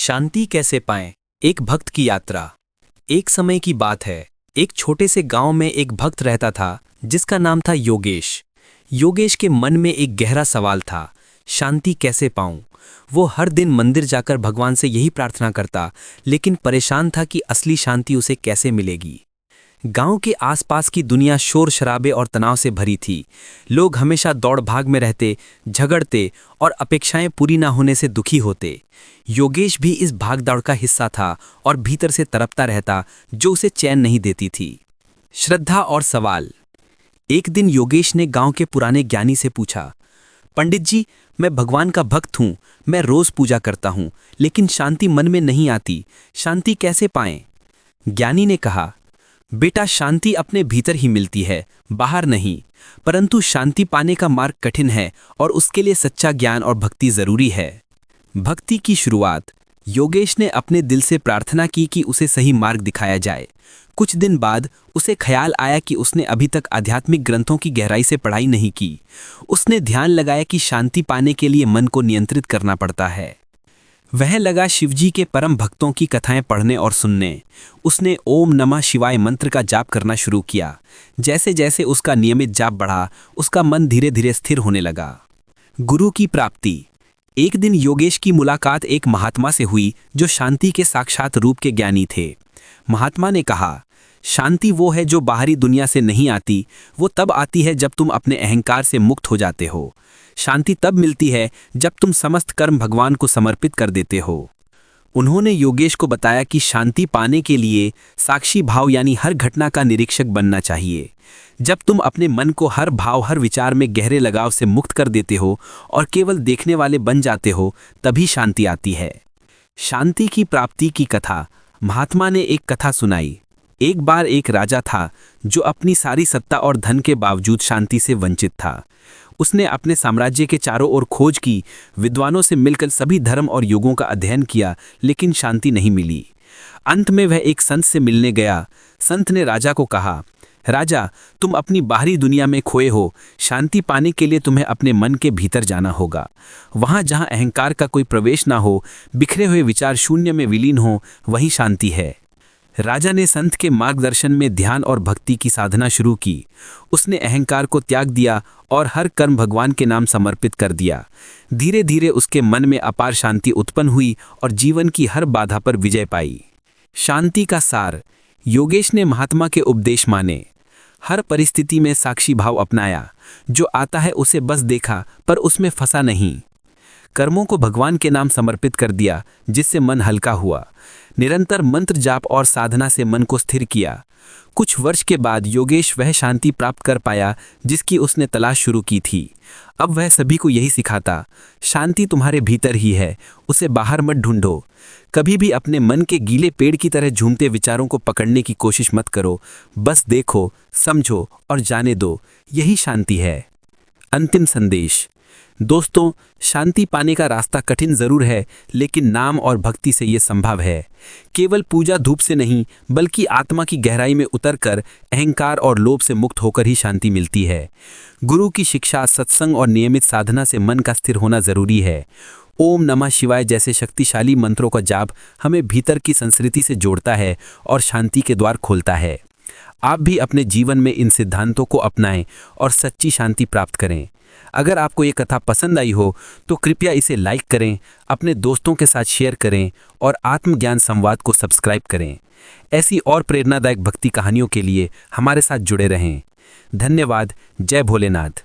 शांति कैसे पाएं? एक भक्त की यात्रा। एक समय की बात है, एक छोटे से गांव में एक भक्त रहता था जिसका नाम था योगेश। योगेश के मन में एक गहरा सवाल था, शांति कैसे पाऊं? वो हर दिन मंदिर जाकर भगवान से यही प्रार्थना करता, लेकिन परेशान था कि असली शांति उसे कैसे मिलेगी। गांव के आसपास की दुनिया शोर शराबे और तनाव से भरी थी। लोग हमेशा दौड़ भाग में रहते, झगड़ते और अपेक्षाएं पूरी ना होने से दुखी होते। योगेश भी इस भागदौड़ का हिस्सा था और भीतर से तड़पता रहता, जो उसे चैन नहीं देती थी। श्रद्धा और सवाल। एक दिन योगेश ने गांव के पुराने ज्ञानी से पूछा, पंडित जी, मैं भगवान का भक्त हूं, मैं रोज पूजा करता हूं, लेकिन शांति मन में नहीं आती। शांति कैसे पाएं? ज्ञानी ने कहा, बेटा, शांति अपने भीतर ही मिलती है, बाहर नहीं। परंतु शांति पाने का मार्ग कठिन है और उसके लिए सच्चा ज्ञान और भक्ति जरूरी है। भक्ति की शुरुआत। योगेश ने अपने दिल से प्रार्थना की कि उसे सही मार्ग दिखाया जाए। कुछ दिन बाद उसे ख्याल आया कि उसने अभी तक आध्यात्मिक ग्रंथों की गहराई से पढ़ाई नहीं की। उसने ध्यान लगाया कि शांति पाने के लिए मन को नियंत्रित करना पड़ता है। वह लगा शिवजी के परम भक्तों की कथाएं पढ़ने और सुनने। उसने ओम नमः शिवाय मंत्र का जाप करना शुरू किया। जैसे जैसे उसका नियमित जाप बढ़ा, उसका मन धीरे धीरे स्थिर होने लगा। गुरु की प्राप्ति। एक दिन योगेश की मुलाकात एक महात्मा से हुई जो शांति के साक्षात रूप के ज्ञानी थे। महात्मा ने कहा, शांति वो है जो बाहरी दुनिया से नहीं आती, वो तब आती है जब तुम अपने अहंकार से मुक्त हो जाते हो। शांति तब मिलती है जब तुम समस्त कर्म भगवान को समर्पित कर देते हो। उन्होंने योगेश को बताया कि शांति पाने के लिए साक्षी भाव यानी हर घटना का निरीक्षक बनना चाहिए। जब तुम अपने मन को हर भाव, हर विचार में गहरे लगाव से मुक्त कर देते हो और केवल देखने वाले बन जाते हो, तभी शांति आती है। शांति की प्राप्ति की कथा। महात्मा ने एक कथा सुनाई। एक बार एक राजा था जो अपनी सारी सत्ता और धन के बावजूद शांति से वंचित था। उसने अपने साम्राज्य के चारों ओर खोज की, विद्वानों से मिलकर सभी धर्म और युगों का अध्ययन किया, लेकिन शांति नहीं मिली। अंत में वह एक संत से मिलने गया। संत ने राजा को कहा, राजा, तुम अपनी बाहरी दुनिया में खोए हो। शांति पाने के लिए तुम्हें अपने मन के भीतर जाना होगा। वहां जहां अहंकार का कोई प्रवेश ना हो, बिखरे हुए विचार शून्य में विलीन हो, वहीं शांति है। राजा ने संत के मार्गदर्शन में ध्यान और भक्ति की साधना शुरू की। उसने अहंकार को त्याग दिया और हर कर्म भगवान के नाम समर्पित कर दिया। धीरे धीरे उसके मन में अपार शांति उत्पन्न हुई और जीवन की हर बाधा पर विजय पाई। शांति का सार। योगेश ने महात्मा के उपदेश माने। हर परिस्थिति में साक्षी भाव अपनाया। जो आता है उसे बस देखा, पर उसमें फंसा नहीं। कर्मों को भगवान के नाम समर्पित कर दिया, जिससे मन हल्का हुआ। निरंतर मंत्र जाप और साधना से मन को स्थिर किया। कुछ वर्ष के बाद योगेश वह शांति प्राप्त कर पाया जिसकी उसने तलाश शुरू की थी। अब वह सभी को यही सिखाता, शांति तुम्हारे भीतर ही है, उसे बाहर मत ढूंढो। कभी भी अपने मन के गीले पेड़ की तरह झूमते विचारों को पकड़ने की कोशिश मत करो। बस देखो, समझो और जाने दो, यही शांति है। अंतिम संदेश। दोस्तों, शांति पाने का रास्ता कठिन जरूर है, लेकिन नाम और भक्ति से ये संभव है। केवल पूजा धूप से नहीं, बल्कि आत्मा की गहराई में उतरकर अहंकार और लोभ से मुक्त होकर ही शांति मिलती है। गुरु की शिक्षा, सत्संग और नियमित साधना से मन का स्थिर होना जरूरी है। ओम नमः शिवाय जैसे शक्तिशाली मंत्रों का जाप हमें भीतर की संस्कृति से जोड़ता है और शांति के द्वार खोलता है। आप भी अपने जीवन में इन सिद्धांतों को अपनाएं और सच्ची शांति प्राप्त करें। अगर आपको ये कथा पसंद आई हो तो कृपया इसे लाइक करें, अपने दोस्तों के साथ शेयर करें और आत्मज्ञान संवाद को सब्सक्राइब करें। ऐसी और प्रेरणादायक भक्ति कहानियों के लिए हमारे साथ जुड़े रहें। धन्यवाद। जय भोलेनाथ।